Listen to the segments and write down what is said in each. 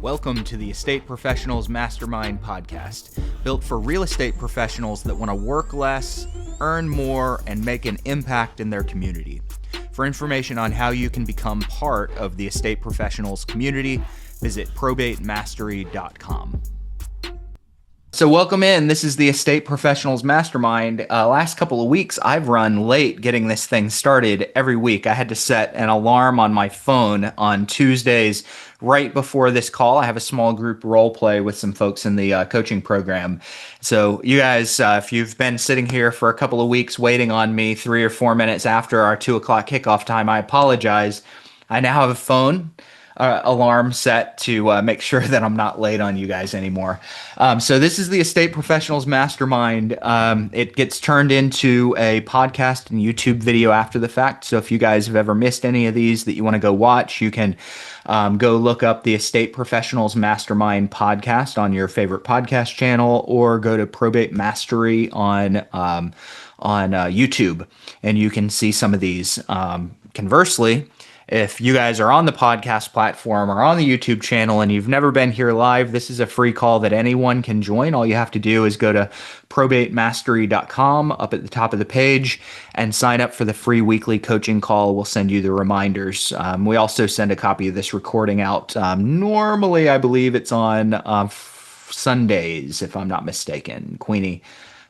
Welcome to the Estate Professionals Mastermind podcast, built for real estate professionals that want to work less, earn more, and make an impact in their community. For information on how you can become part of the estate professionals community, visit probatemastery.com. So welcome in. This is the Estate Professionals Mastermind. Last couple of weeks, I've run late getting this thing started every week. I had to set an alarm on my phone on Tuesdays right before this call. I have a small group role play with some folks in the coaching program. So you guys, if you've been sitting here for a couple of weeks waiting on me 3 or 4 minutes after our 2 o'clock kickoff time, I apologize. I now have a phone alarm set to make sure that I'm not late on you guys anymore. So this is the Estate Professionals Mastermind. It gets turned into a podcast and YouTube video after the fact. So if you guys have ever missed any of these that you want to go watch, you can go look up the Estate Professionals Mastermind podcast on your favorite podcast channel, or go to Probate Mastery on YouTube, and you can see some of these. Conversely, if you guys are on the podcast platform or on the YouTube channel and you've never been here live, this is a free call that anyone can join. All you have to do is go to probatemastery.com up at the top of the page and sign up for the free weekly coaching call. We'll send you the reminders. We also send a copy of this recording out. Normally, I believe it's on Sundays, if I'm not mistaken. Queenie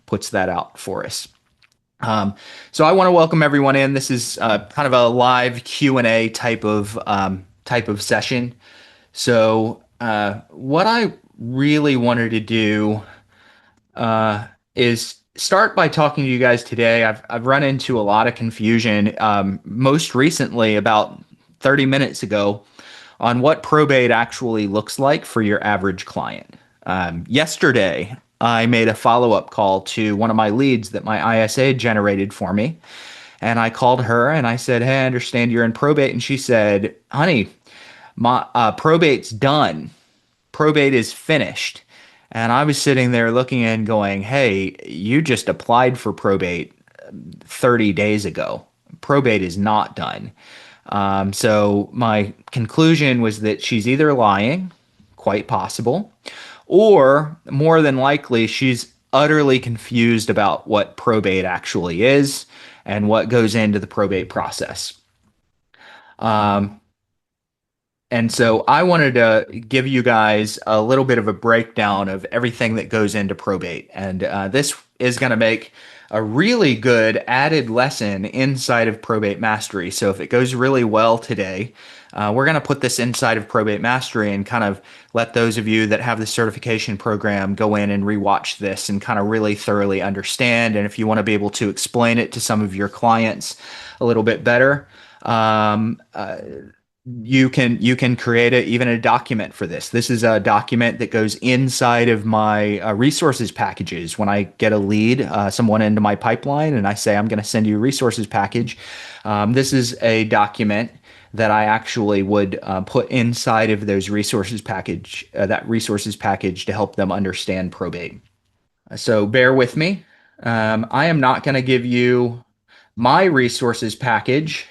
puts that out for us. So I want to welcome everyone in. This is kind of a live Q&A type of session. So what I really wanted to do is start by talking to you guys today. I've run into a lot of confusion, most recently about 30 minutes ago, on what probate actually looks like for your average client. Yesterday, I made a follow-up call to one of my leads that my ISA generated for me. And I called her and I said, "Hey, I understand you're in probate." And she said, "Honey, my probate's done. Probate is finished." And I was sitting there looking and going, "Hey, you just applied for probate 30 days ago. Probate is not done." So my conclusion was that she's either lying, quite possible, or more than likely, she's utterly confused about what probate actually is and what goes into the probate process. And so I wanted to give you guys a little bit of a breakdown of everything that goes into probate. And this is going to make a really good added lesson inside of Probate Mastery. So if it goes really well today, we're going to put this inside of Probate Mastery and kind of let those of you that have the certification program go in and rewatch this and kind of really thoroughly understand. And if you want to be able to explain it to some of your clients a little bit better, you can create even a document for this. This is a document that goes inside of my resources packages. When I get a lead, someone into my pipeline, and I say, "I'm going to send you a resources package," this is a document that I actually would put inside of those resources package, that resources package, to help them understand probate. So bear with me. I am not going to give you my resources package.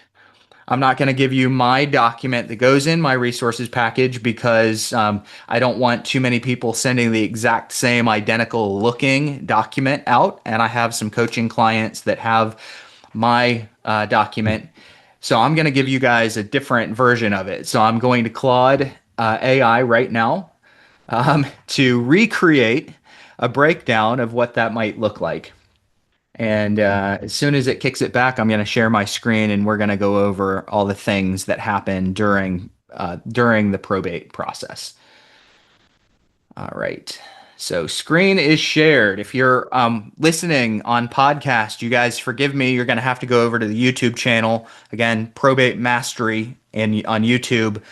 I'm not going to give you my document that goes in my resources package because I don't want too many people sending the exact same identical looking document out. And I have some coaching clients that have my document. So I'm going to give you guys a different version of it. So I'm going to Claude AI right now to recreate a breakdown of what that might look like. And as soon as it kicks it back, I'm going to share my screen and we're going to go over all the things that happen during the probate process. All right. So screen is shared. If you're listening on podcast, you guys forgive me. You're going to have to go over to the YouTube channel, again, Probate Mastery on YouTube,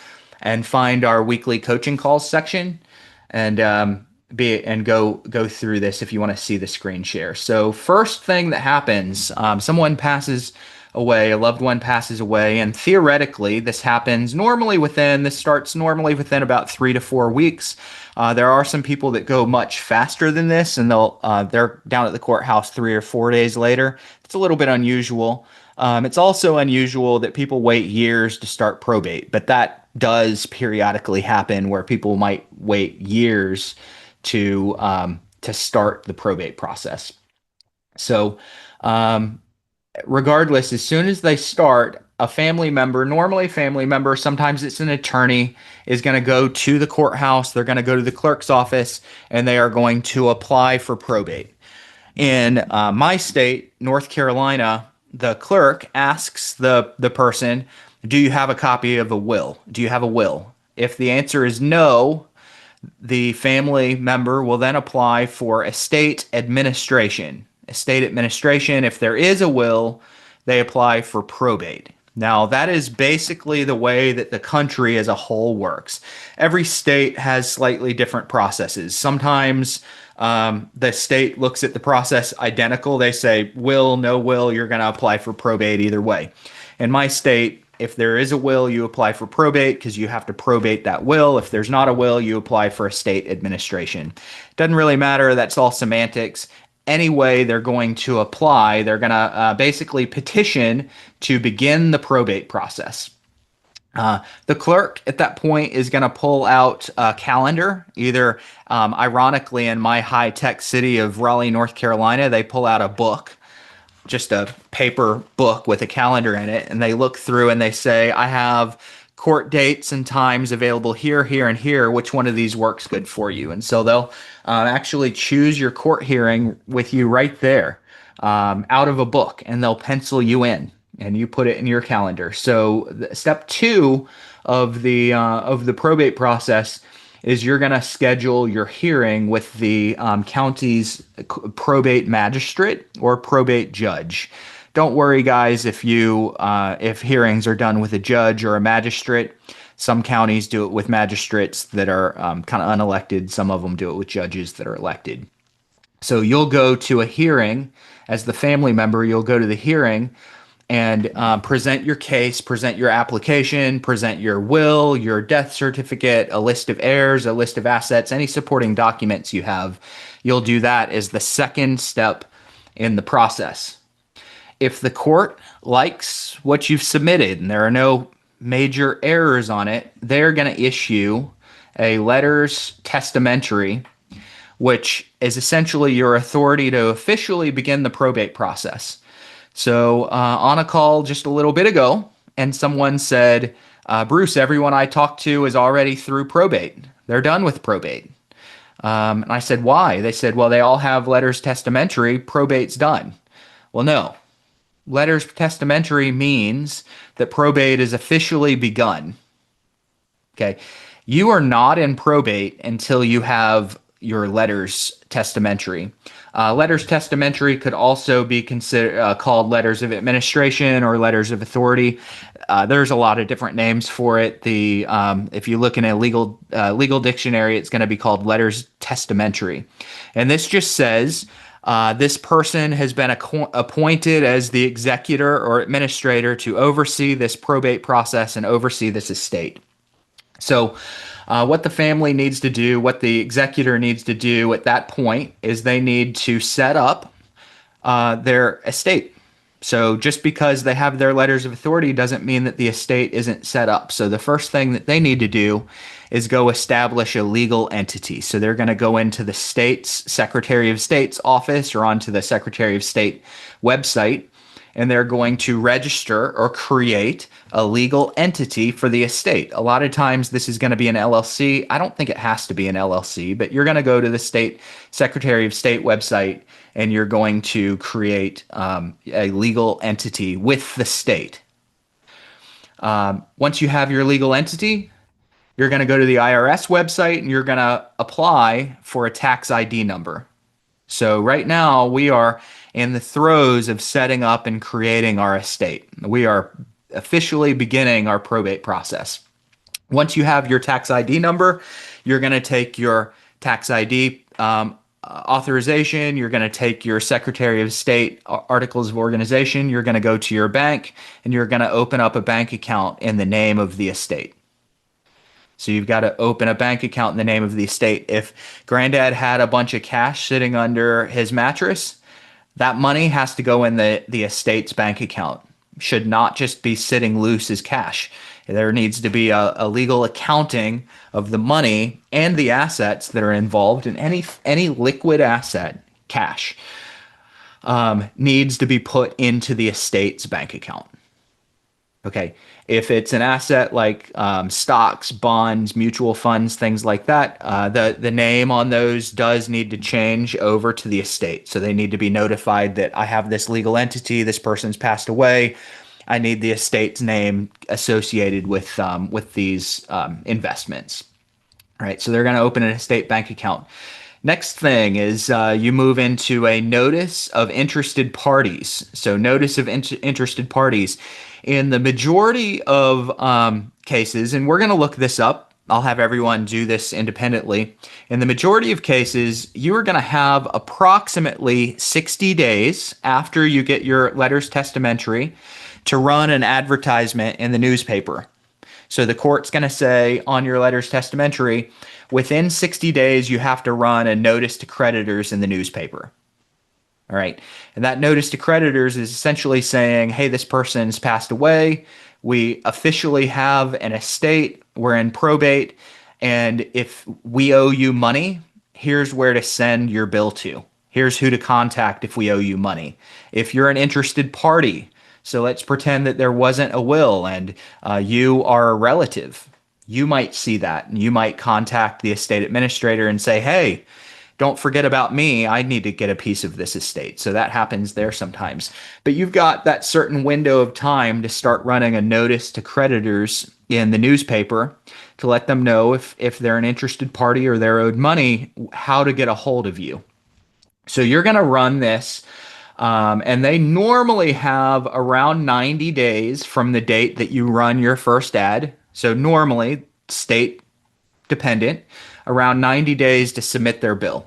and find our weekly coaching calls section and go through this if you want to see the screen share. So first thing that happens, someone passes away, a loved one passes away, and theoretically this starts normally within about 3 to 4 weeks. There are some people that go much faster than this, and they're down at the courthouse 3 or 4 days later. It's a little bit unusual. It's also unusual that people wait years to start probate, but that does periodically happen where people might wait years to start the probate process. So, um, regardless, as soon as they start, a family member, normally a family member, sometimes it's an attorney, is going to go to the courthouse. They're going to go to the clerk's office and they are going to apply for probate. In my state, North Carolina, the clerk asks the person, "Do you have a copy of a will? Do you have a will?" If the answer is no, the family member will then apply for estate administration. Estate administration, if there is a will, they apply for probate. Now, that is basically the way that the country as a whole works. Every state has slightly different processes. Sometimes the state looks at the process identical. They say, will, no will, you're going to apply for probate either way. In my state, if there is a will, you apply for probate because you have to probate that will. If there's not a will, you apply for estate administration. Doesn't really matter. That's all semantics. Anyway, they're going to apply. They're going to basically petition to begin the probate process. The clerk at that point is going to pull out a calendar. Either, ironically, in my high-tech city of Raleigh, North Carolina, they pull out a book, just a paper book with a calendar in it, and they look through and they say, I have court dates and times available here, here, and here. Which one of these works good for you? And so they'll actually choose your court hearing with you right there out of a book, and they'll pencil you in and you put it in your calendar. So step 2 of the probate process is you're going to schedule your hearing with the county's probate magistrate or probate judge. Don't worry, guys, if hearings are done with a judge or a magistrate. Some counties do it with magistrates that are kind of unelected. Some of them do it with judges that are elected. So you'll go to a hearing as the family member. You'll go to the hearing and present your case, present your application, present your will, your death certificate, a list of heirs, a list of assets, any supporting documents you have. You'll do that as the second step in the process. If the court likes what you've submitted and there are no major errors on it, they're going to issue a letters testamentary, which is essentially your authority to officially begin the probate process. So on a call just a little bit ago, and someone said, Bruce, everyone I talked to is already through probate. They're done with probate. And I said, why? They said, well, they all have letters testamentary. Probate's done. Well, no. Letters testamentary means that probate is officially begun. Okay. You are not in probate until you have your letters testamentary. Letters testamentary could also be called letters of administration or letters of authority. There's a lot of different names for it. If you look in a legal dictionary, it's going to be called letters testamentary, and this just says this person has been appointed as the executor or administrator to oversee this probate process and oversee this estate. So what the family needs to do, what the executor needs to do at that point is they need to set up their estate. So just because they have their letters of authority doesn't mean that the estate isn't set up. So the first thing that they need to do is go establish a legal entity. So they're going to go into the state's Secretary of State's office or onto the Secretary of State website, and they're going to register or create a legal entity for the estate. A lot of times this is going to be an LLC. I don't think it has to be an LLC, but you're going to go to the state Secretary of State website and you're going to create a legal entity with the state. Once you have your legal entity, you're going to go to the IRS website and you're going to apply for a tax ID number. So right now we are in the throes of setting up and creating our estate. We are officially beginning our probate process. Once you have your tax ID number, you're going to take your tax ID authorization. You're going to take your Secretary of State articles of organization. You're going to go to your bank and you're going to open up a bank account in the name of the estate. So you've got to open a bank account in the name of the estate. If Granddad had a bunch of cash sitting under his mattress, that money has to go in the estate's bank account. Should not just be sitting loose as cash. There needs to be a legal accounting of the money and the assets that are involved in any liquid asset, cash, needs to be put into the estate's bank account. Okay. If it's an asset like stocks, bonds, mutual funds, things like that, the name on those does need to change over to the estate. So they need to be notified that I have this legal entity, this person's passed away. I need the estate's name associated with these investments. All right. So they're going to open an estate bank account. Next thing is you move into a notice of interested parties. So notice of interested parties. In the majority of cases, and we're going to look this up, I'll have everyone do this independently. In the majority of cases, you are going to have approximately 60 days after you get your letters testamentary to run an advertisement in the newspaper. So the court's going to say on your letters testamentary, within 60 days, you have to run a notice to creditors in the newspaper. All right. And that notice to creditors is essentially saying, hey, this person's passed away. We officially have an estate. We're in probate. And if we owe you money, here's where to send your bill to. Here's who to contact if we owe you money. If you're an interested party, so let's pretend that there wasn't a will and you are a relative, you might see that and you might contact the estate administrator and say, hey, don't forget about me. I need to get a piece of this estate. So that happens there sometimes. But you've got that certain window of time to start running a notice to creditors in the newspaper to let them know if they're an interested party or they're owed money, how to get a hold of you. So you're going to run this, and they normally have around 90 days from the date that you run your first ad. So normally, state dependent, around 90 days to submit their bill.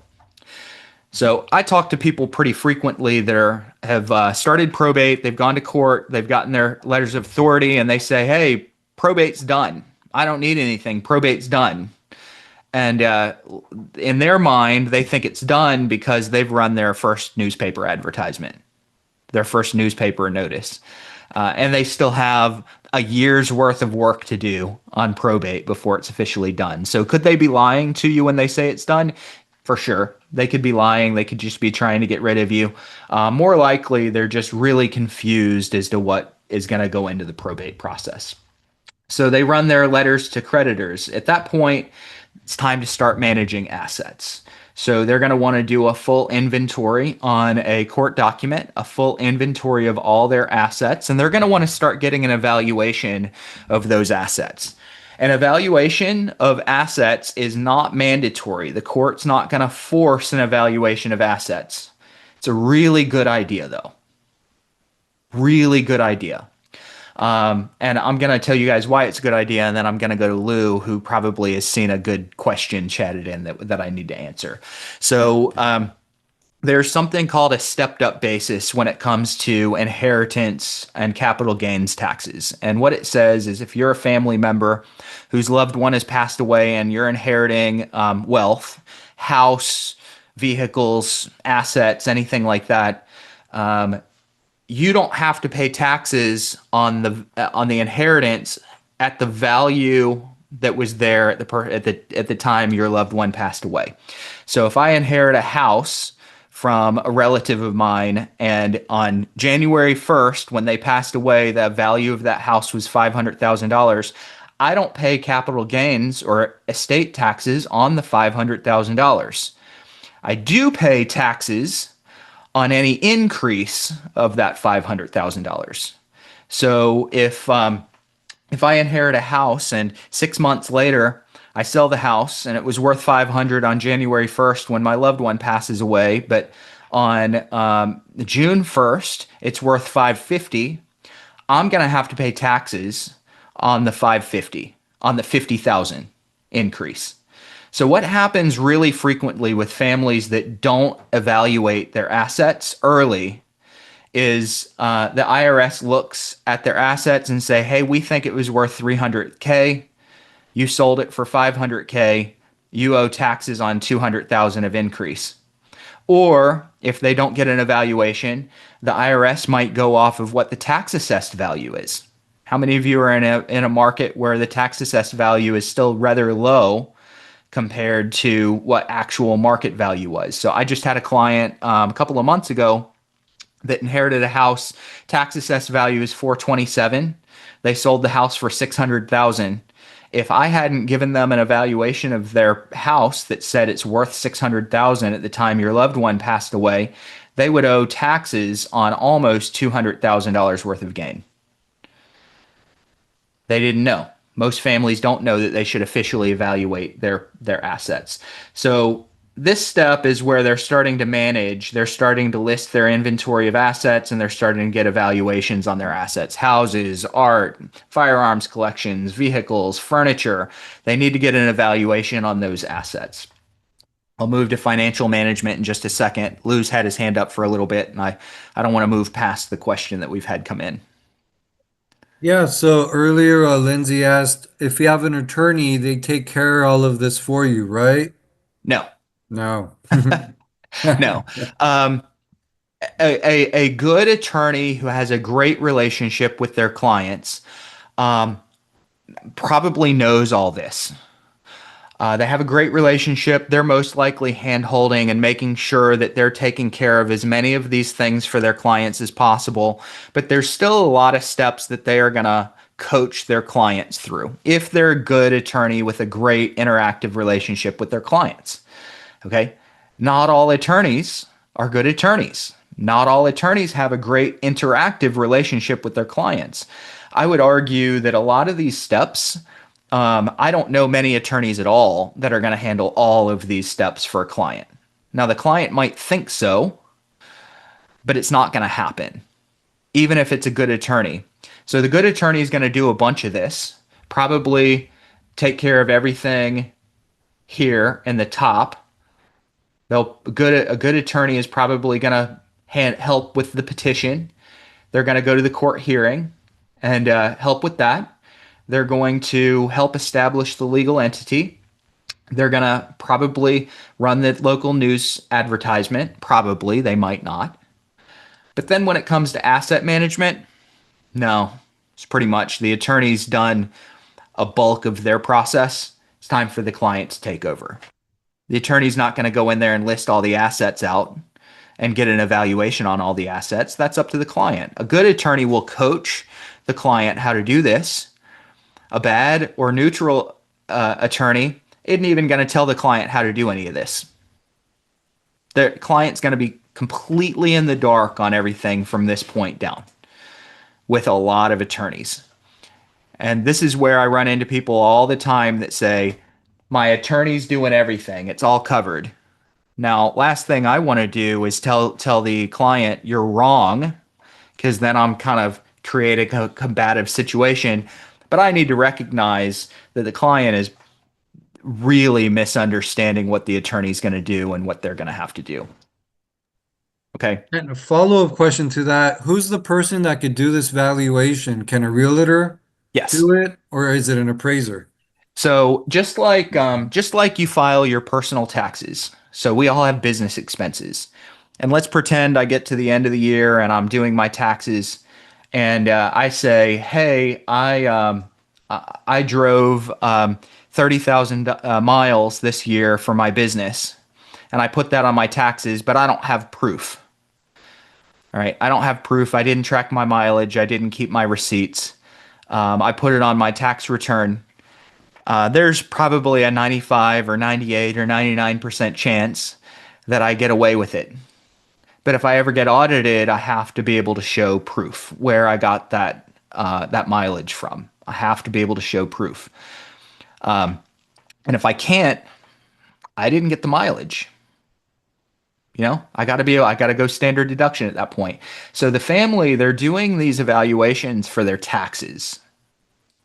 So I talk to people pretty frequently that have started probate, they've gone to court, they've gotten their letters of authority, and they say, hey, probate's done. I don't need anything. Probate's done. And in their mind, they think it's done because they've run their first newspaper advertisement, their first newspaper notice. And they still have a year's worth of work to do on probate before it's officially done. So could they be lying to you when they say it's done? For sure. They could be lying. They could just be trying to get rid of you. More likely, they're just really confused as to what is going to go into the probate process. So they run their letters to creditors. At that point, it's time to start managing assets. So they're going to want to do a full inventory on a court document, a full inventory of all their assets, and they're going to want to start getting an evaluation of those assets. An evaluation of assets is not mandatory. The court's not going to force an evaluation of assets. It's a really good idea, though. Really good idea. And I'm going to tell you guys why it's a good idea, and then I'm going to go to Lou, who probably has seen a good question chatted in that I need to answer. So there's something called a stepped-up basis when it comes to inheritance and capital gains taxes. And what it says is if you're a family member whose loved one has passed away and you're inheriting wealth, house, vehicles, assets, anything like that, you don't have to pay taxes on the inheritance at the value that was there at the time your loved one passed away. So if I inherit a house from a relative of mine, and on January 1st, when they passed away, the value of that house was $500,000, I don't pay capital gains or estate taxes on the $500,000. I do pay taxes on any increase of that $500,000. So if I inherit a house and 6 months later I sell the house and it was worth $500 on January 1st when my loved one passes away, but on June 1st it's worth $550, I'm going to have to pay taxes on the $550, on the $50,000 increase. So what happens really frequently with families that don't evaluate their assets early is the IRS looks at their assets and say, hey, we think it was worth $300K. You sold it for $500K. You owe taxes on $200,000 of increase. Or if they don't get an evaluation, the IRS might go off of what the tax assessed value is. How many of you are in a market where the tax assessed value is still rather low compared to what actual market value was? So I just had a client a couple of months ago that inherited a house. Tax assessed value is 427. They sold the house for 600,000. If I hadn't given them an evaluation of their house that said it's worth 600,000 at the time your loved one passed away, they would owe taxes on almost $200,000 worth of gain. They didn't know. Most families don't know that they should officially evaluate their assets. So this step is where they're starting to manage, they're starting to list their inventory of assets, and they're starting to get evaluations on their assets: houses, art, firearms collections, vehicles, furniture. They need to get an evaluation on those assets. I'll move to financial management in just a second. Lou's had his hand up for a little bit, and I don't want to move past the question that we've had come in. Yeah, so earlier Lindsay asked if you have an attorney, they take care of all of this for you, right? No, No. no. Um, a good attorney who has a great relationship with their clients probably knows all this. They have a great relationship. They're most likely hand-holding and making sure that they're taking care of as many of these things for their clients as possible. But there's still a lot of steps that they are going to coach their clients through if they're a good attorney with a great interactive relationship with their clients. Okay? Not all attorneys are good attorneys. Not all attorneys have a great interactive relationship with their clients. I would argue that a lot of these steps, I don't know many attorneys at all that are going to handle all of these steps for a client. Now, the client might think so, but it's not going to happen, even if it's a good attorney. So the good attorney is going to do a bunch of this, probably take care of everything here in the top. A good attorney is probably going to help with the petition. They're going to go to the court hearing and help with that. They're going to help establish the legal entity. They're going to probably run the local news advertisement. Probably, they might not. But then when it comes to asset management, no, it's pretty much the attorney's done a bulk of their process. It's time for the client to take over. The attorney's not going to go in there and list all the assets out and get an evaluation on all the assets. That's up to the client. A good attorney will coach the client how to do this. A bad or neutral attorney isn't even going to tell the client how to do any of this. The client's going to be completely in the dark on everything from this point down with a lot of attorneys. And this is where I run into people all the time that say, my attorney's doing everything. It's all covered. Now, last thing I want to do is tell the client you're wrong, because then I'm kind of creating a combative situation. But I need to recognize that the client is really misunderstanding what the attorney's going to do and what they're going to have to do. Okay. And a follow-up question to that, who's the person that could do this valuation? Can a realtor Yes. do it, or is it an appraiser? So just like you file your personal taxes, so we all have business expenses, and let's pretend I get to the end of the year and I'm doing my taxes, and I say, hey, I drove 30,000 miles this year for my business, and I put that on my taxes, but I don't have proof. All right, I don't have proof. I didn't track my mileage. I didn't keep my receipts. I put it on my tax return. There's probably a 95 or 98 or 99% chance that I get away with it. But if I ever get audited, I have to be able to show proof where I got that mileage from. I have to be able to show proof. And if I can't, I didn't get the mileage. You know, I got to go standard deduction at that point. So the family, they're doing these evaluations for their taxes.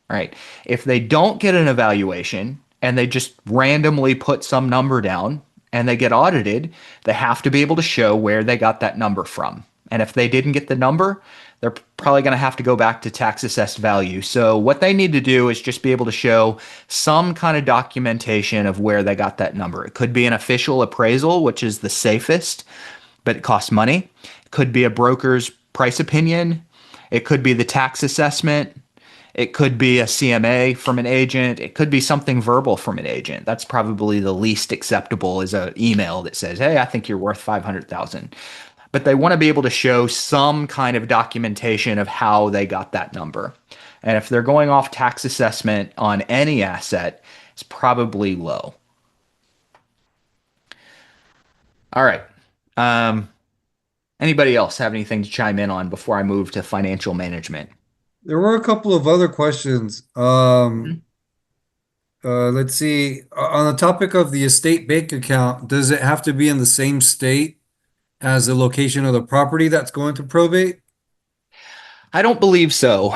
Right? If they don't get an evaluation and they just randomly put some number down and they get audited, they have to be able to show where they got that number from. And if they didn't get the number, they're probably going to have to go back to tax assessed value. So what they need to do is just be able to show some kind of documentation of where they got that number. It could be an official appraisal, which is the safest, but it costs money. It could be a broker's price opinion. It could be the tax assessment. It could be a CMA from an agent. It could be something verbal from an agent. That's probably the least acceptable is an email that says, "Hey, I think you're worth 500,000." But they want to be able to show some kind of documentation of how they got that number. And if they're going off tax assessment on any asset, it's probably low. All right. Um, Anybody else have anything to chime in on before I move to financial management? There were a couple of other questions. Mhm. Let's see. On the topic of the estate bank account, does it have to be in the same state as the location of the property that's going to probate? I don't believe so.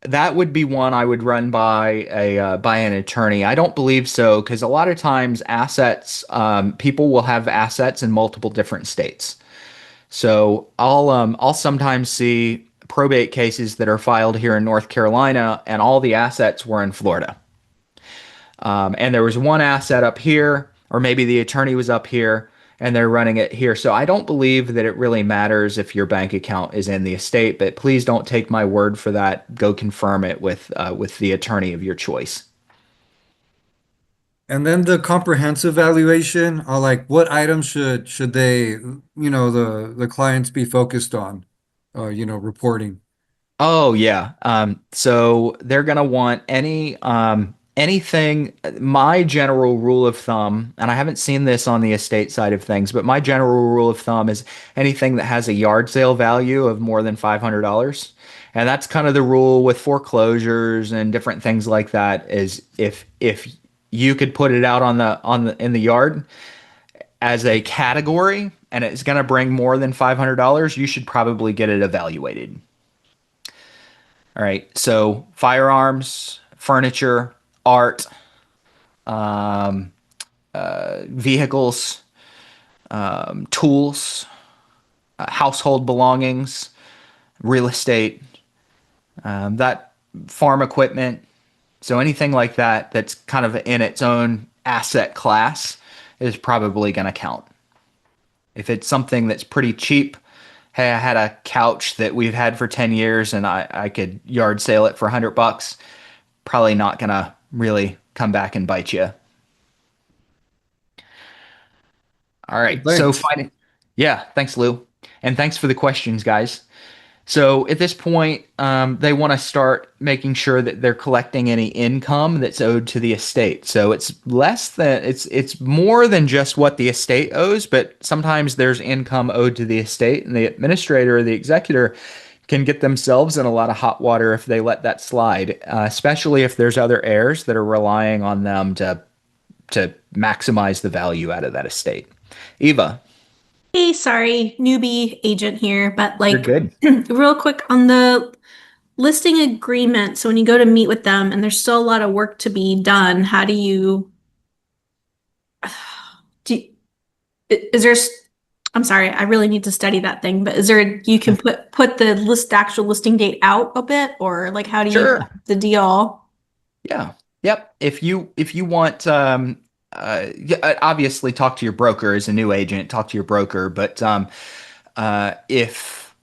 That would be one I would run by an attorney. I don't believe so because a lot of times assets, people will have assets in multiple different states. So I'll sometimes see probate cases that are filed here in North Carolina, and all the assets were in Florida. And there was one asset up here, or maybe the attorney was up here, and they're running it here. So I don't believe that it really matters if your bank account is in the estate, but please don't take my word for that. Go confirm it with the attorney of your choice. And then the comprehensive valuation, like what items should they, the clients be focused on, reporting. Oh yeah. So they're gonna want anything. My general rule of thumb, and I haven't seen this on the estate side of things, but my general rule of thumb is anything that has a yard sale value of more than $500. And that's kind of the rule with foreclosures and different things like that. Is if you could put it out on the in the yard as a category and it's gonna bring more than $500, you should probably get it evaluated. All right. So firearms, furniture, art, um, vehicles, tools, household belongings, real estate, that farm equipment. So anything like that that's kind of in its own asset class is probably going to count. If it's something that's pretty cheap, hey, I had a couch that we've had for 10 years and I could yard sale it for $100, probably not going to really come back and bite you. All Oh, right. So thanks. fine. Yeah. Thanks, Lou. And thanks for the questions, guys. So at this point, they want to start making sure that they're collecting any income that's owed to the estate. So it's more than just what the estate owes, but sometimes there's income owed to the estate, and the administrator or the executor can get themselves in a lot of hot water if they let that slide, especially if there's other heirs that are relying on them to maximize the value out of that estate. Eva, Hey, sorry, newbie agent here, but you're like good. real quick on the listing agreement. So when you go to meet with them and there's still a lot of work to be done, how do you do is there I'm sorry, I really need to study that thing, but is there you can put the actual listing date out a bit or like how do you Sure. the deal? Yeah. Yep. If you want yeah, obviously talk to your broker as a new agent, talk to your broker, but if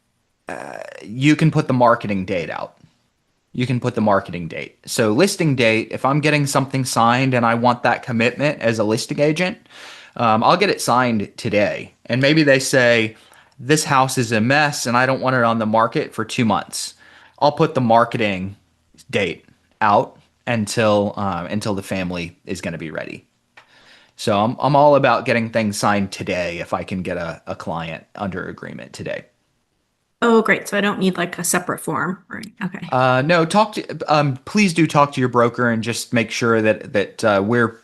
you can put the marketing date out. You can put the marketing date. So listing date, if I'm getting something signed and I want that commitment as a listing agent, I'll get it signed today. And maybe they say, this house is a mess and I don't want it on the market for 2 months. I'll put the marketing date out until the family is going to be ready. So I'm all about getting things signed today if I can get a client under agreement today. Oh, great. So I don't need like a separate form, right? Okay. No, please do talk to your broker and just make sure that we're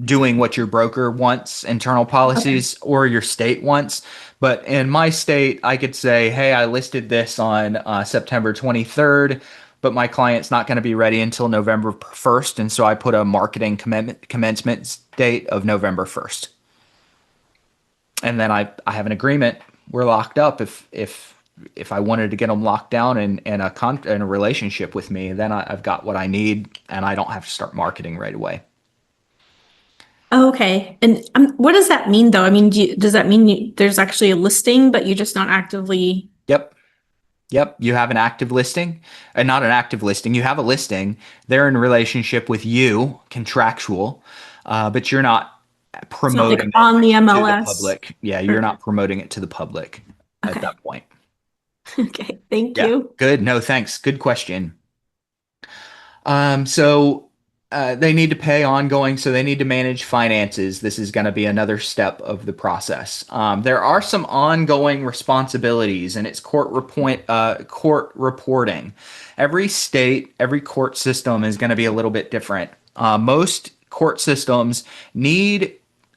doing what your broker wants, internal Okay. policies, or your state wants. But in my state, I could say, hey, I listed this on September 23rd, but my client's not going to be ready until November 1st. And so I put a marketing commencement date of November 1st. And then I have an agreement. We're locked up. If I wanted to get them locked down in a relationship with me, then I've got what I need, and I don't have to start marketing right away. Okay. And what does that mean though? I mean, does that mean there's actually a listing, but you're just not actively? Yep. Yep, you have an active listing, and not an active listing. You have a listing. They're in relationship with you, contractual, but you're not It's not like promoting it on the to the MLS. public. Yeah, you're not promoting it to the public at Okay. that point. Okay. Thank Yeah, you. good. No, thanks. Good question. So they need to pay ongoing, so they need to manage finances. This is going to be another step of the process. There are some ongoing responsibilities, and it's court reporting. Every state, every court system is going to be a little bit different. Most court systems need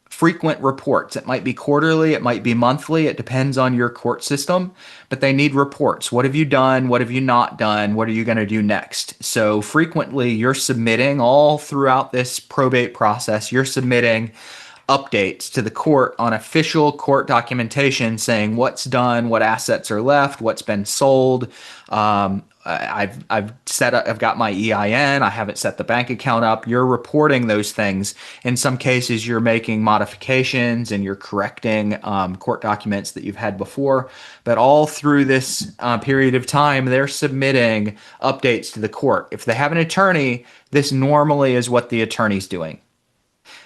frequent reports. It might be quarterly, it might be monthly, it depends on your court system, but they need reports. What have you done? What have you not done? What are you going to do next? So frequently you're submitting all throughout this probate process, you're submitting updates to the court on official court documentation saying what's done, what assets are left, what's been sold. I've got my EIN. I haven't set the bank account up. You're reporting those things. In some cases, you're making modifications and you're correcting court documents that you've had before. But all through this period of time, they're submitting updates to the court. If they have an attorney, this normally is what the attorney's doing.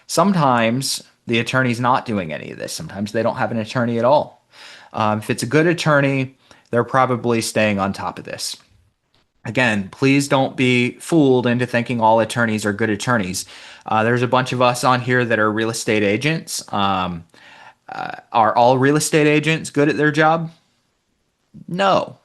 Sometimes the attorney's not doing any of this. Sometimes they don't have an attorney at all. If it's a good attorney, they're probably staying on top of this. Again, please don't be fooled into thinking all attorneys are good attorneys. There's a bunch of us on here that are real estate agents. Are all real estate agents good at their job? No,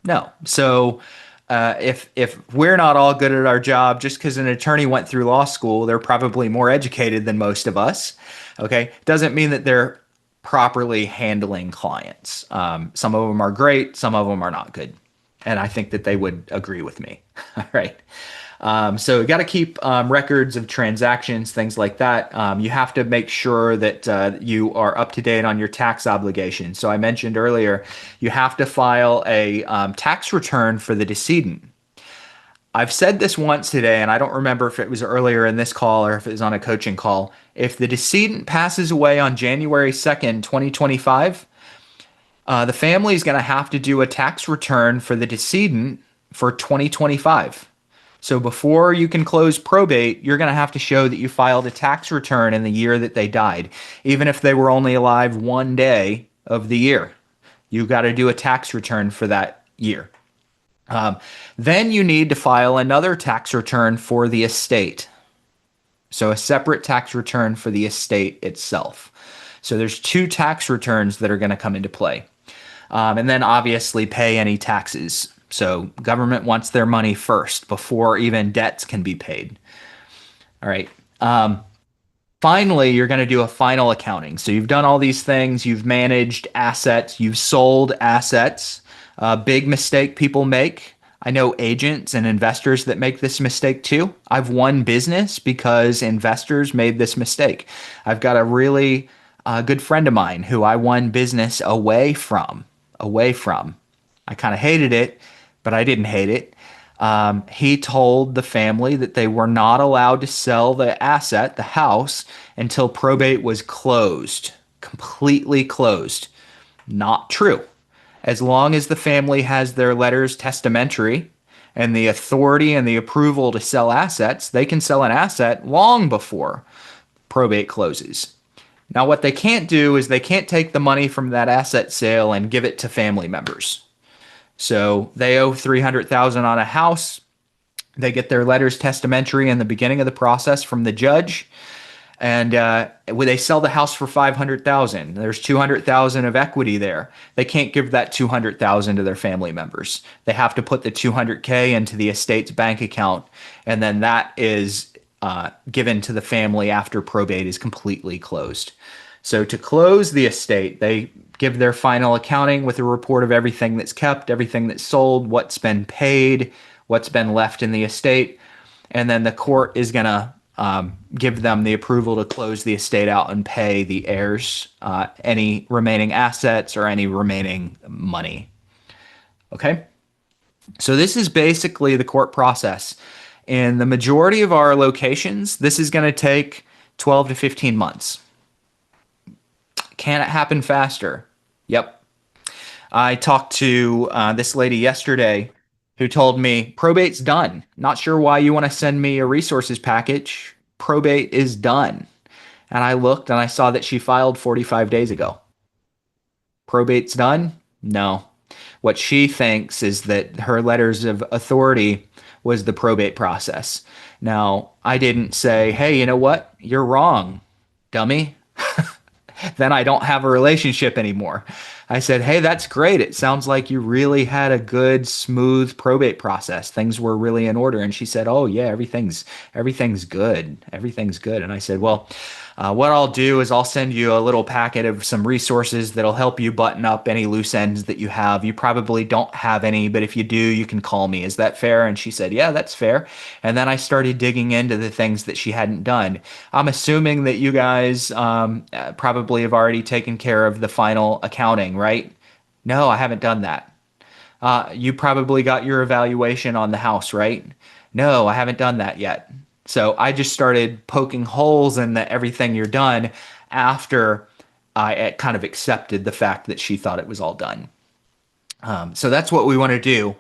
no. So if we're not all good at our job, just because an attorney went through law school, they're probably more educated than most of us. Okay, doesn't mean that they're properly handling clients. Some of them are great, some of them are not good, and I think that they would agree with me. All right. So you got to keep records of transactions, things like that. You have to make sure that you are up to date on your tax obligations. So I mentioned earlier, you have to file a tax return for the decedent. I've said this once today, and I don't remember if it was earlier in this call or if it was on a coaching call. If the decedent passes away on January 2nd, 2025, the family is going to have to do a tax return for the decedent for 2025. So before you can close probate, you're going to have to show that you filed a tax return in the year that they died, even if they were only alive one day of the year. You got to do a tax return for that year. Then you need to file another tax return for the estate. So a separate tax return for the estate itself. So there's two tax returns that are going to come into play. And then obviously pay any taxes. So government wants their money first before even debts can be paid. All right. Finally, you're going to do a final accounting. So you've done all these things. You've managed assets. You've sold assets. Big mistake people make. I know agents and investors that make this mistake too. I've won business because investors made this mistake. I've got a really good friend of mine who I won business away from. I kind of hated it, but I didn't hate it. He told the family that they were not allowed to sell the asset, the house, until probate was closed, completely closed. Not true. As long as the family has their letters testamentary and the authority and the approval to sell assets, they can sell an asset long before probate closes. Now, what they can't do is they can't take the money from that asset sale and give it to family members. So they owe $300,000 on a house. They get their letters testamentary in the beginning of the process from the judge, and when they sell the house for $500,000, there's $200,000 of equity there. They can't give that $200,000 to their family members. They have to put the $200K into the estate's bank account, and then that is given to the family after probate is completely closed. So to close the estate, they give their final accounting with a report of everything that's kept, everything that's sold, what's been paid, what's been left in the estate, and then the court is going to give them the approval to close the estate out and pay the heirs any remaining assets or any remaining money. Okay? So this is basically the court process. In the majority of our locations, this is going to take 12 to 15 months. Can it happen faster? Yep. I talked to this lady yesterday who told me probate's done. Not sure why you want to send me a resources package. Probate is done. And I looked and I saw that she filed 45 days ago. Probate's done? No. What she thinks is that her letters of authority was the probate process. Now, I didn't say, hey, you know what? You're wrong, dummy. Then I don't have a relationship anymore. I said, hey, that's great. It sounds like you really had a good, smooth probate process. Things were really in order. And she said, oh yeah, everything's good. Everything's good. And I said, well, what I'll do is I'll send you a little packet of some resources that'll help you button up any loose ends that you have. You probably don't have any, but if you do, you can call me. Is that fair? And she said, yeah, that's fair. And then I started digging into the things that she hadn't done. I'm assuming that you guys probably have already taken care of the final accounting, right? No, I haven't done that. You probably got your evaluation on the house, right? No, I haven't done that yet. So I just started poking holes in everything you're done after I kind of accepted the fact that she thought it was all done. So that's what we want to do.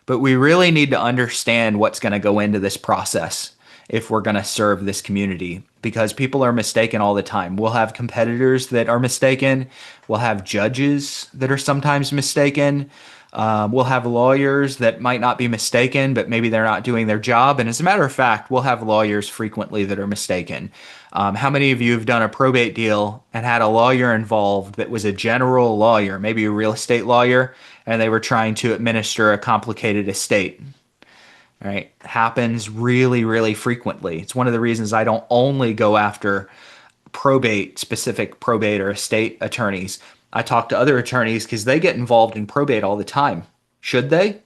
But we really need to understand what's going to go into this process if we're going to serve this community, because people are mistaken all the time. We'll have competitors that are mistaken. We'll have judges that are sometimes mistaken. We'll have lawyers that might not be mistaken, but maybe they're not doing their job. And as a matter of fact, we'll have lawyers frequently that are mistaken. How many of you have done a probate deal and had a lawyer involved that was a general lawyer, maybe a real estate lawyer, and they were trying to administer a complicated estate? Right? Happens really, really frequently. It's one of the reasons I don't only go after specific probate or estate attorneys. I talk to other attorneys because they get involved in probate all the time. Should they?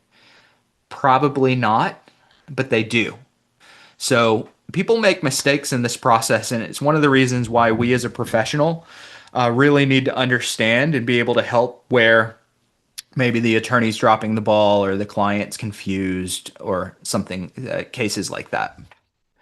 Probably not, but they do. So people make mistakes in this process, and it's one of the reasons why we as a professional really need to understand and be able to help where maybe the attorney's dropping the ball or the client's confused or something, cases like that.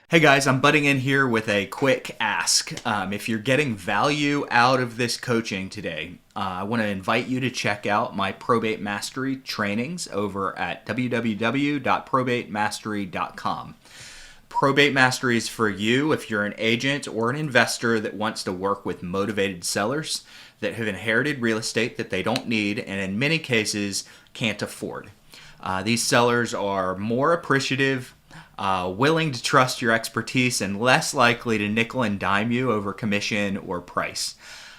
Hey guys, I'm butting in here with a quick ask. If you're getting value out of this coaching today, I want to invite you to check out my Probate Mastery trainings over at www.probatemastery.com. Probate Mastery is for you if you're an agent or an investor that wants to work with motivated sellers that have inherited real estate that they don't need and in many cases can't afford. These sellers are more appreciative, willing to trust your expertise, and less likely to nickel and dime you over commission or price.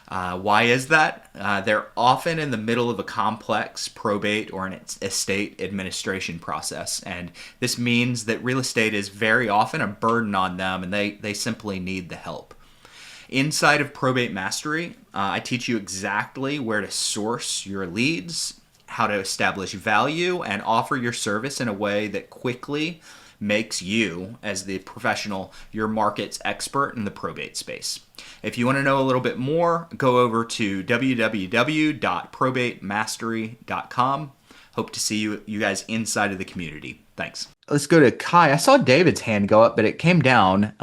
Why is that? They're often in the middle of a complex probate or an estate administration process, and this means that real estate is very often a burden on them, and they simply need the help. Inside of Probate Mastery, I teach you exactly where to source your leads, how to establish value, and offer your service in a way that quickly makes you, as the professional, your market's expert in the probate space. If you want to know a little bit more, go over to www.probatemastery.com. Hope to see you guys inside of the community. Thanks. Let's go to Kai. I saw David's hand go up, but it came down.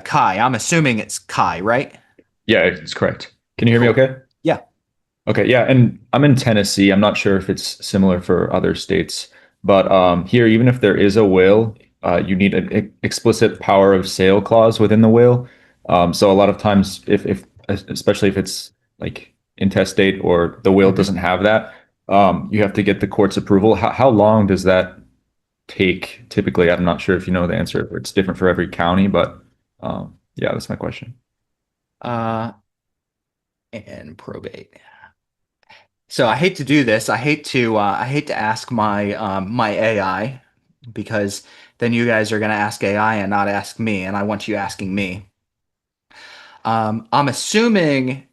Kai, I'm assuming it's Kai, right? Yeah, it's correct. Can you hear me okay? Yeah. Okay, yeah, and I'm in Tennessee. I'm not sure if it's similar for other states, but here, even if there is a will, you need an explicit power of sale clause within the will. So a lot of times, if especially if it's like intestate or the will doesn't have that, you have to get the court's approval. How long does that take typically? I'm not sure if you know the answer. It's different for every county, but yeah, that's my question. And probate. So I hate to do this. I hate to ask my my AI, because then you guys are going to ask AI and not ask me, and I want you asking me. I'm assuming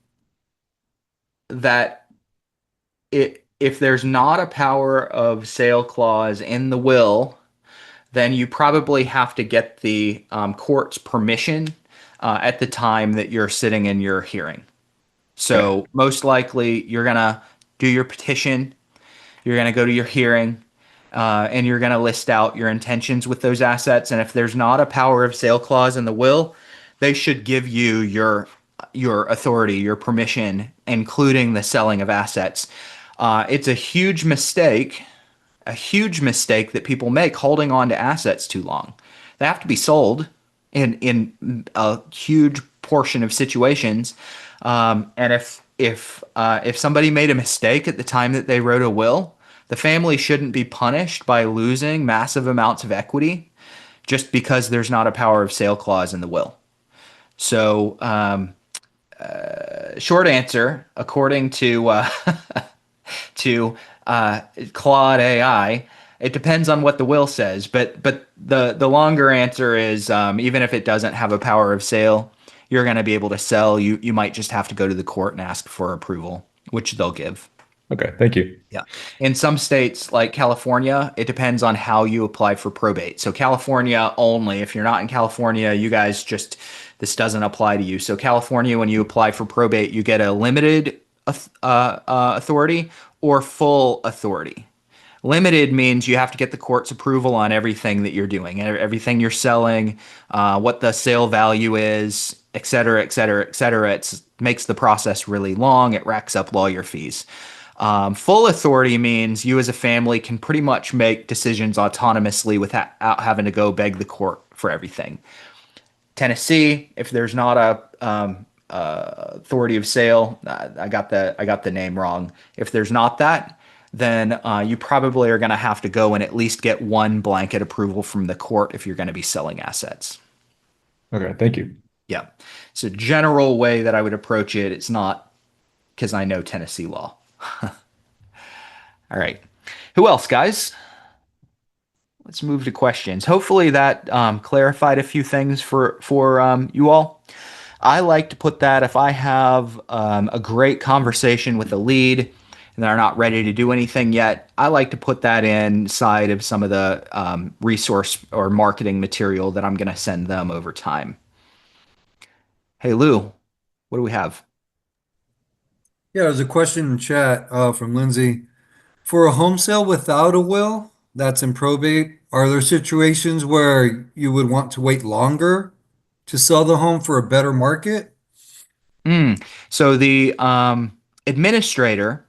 that if there's not a power of sale clause in the will, then you probably have to get the court's permission at the time that you're sitting in your hearing. So most likely you're going to do your petition, you're going to go to your hearing, and you're going to list out your intentions with those assets. And if there's not a power of sale clause in the will, they should give you your your authority, your permission, including the selling of assets. It's a huge mistake that people make holding on to assets too long. They have to be sold in a huge portion of situations. And if somebody made a mistake at the time that they wrote a will, the family shouldn't be punished by losing massive amounts of equity just because there's not a power of sale clause in the will. So, short answer, according to to Claude AI, it depends on what the will says. But the longer answer is, even if it doesn't have a power of sale, you're going to be able to sell. You might just have to go to the court and ask for approval, which they'll give. Okay, thank you. Yeah. In some states like California, it depends on how you apply for probate. So California only, if you're not in California, you guys just, this doesn't apply to you. So California, when you apply for probate, you get a limited authority or full authority. Limited means you have to get the court's approval on everything that you're doing, everything you're selling, what the sale value is, et cetera, et cetera, et cetera. It makes the process really long. It racks up lawyer fees. Full authority means you as a family can pretty much make decisions autonomously without having to go beg the court for everything. Tennessee, if there's not a authority of sale, I got the name wrong. If there's not that, then you probably are going to have to go and at least get one blanket approval from the court if you're going to be selling assets. Okay, thank you. Yeah. So general way that I would approach it, it's not because I know Tennessee law. All right. Who else, guys? Let's move to questions. Hopefully that clarified a few things for you all. I like to put that if I have a great conversation with a lead and they're not ready to do anything yet, I like to put that inside of some of the resource or marketing material that I'm going to send them over time. Hey, Lou, what do we have? Yeah, there's a question in chat from Lindsay. For a home sale without a will that's in probate, are there situations where you would want to wait longer to sell the home for a better market? So the administrator,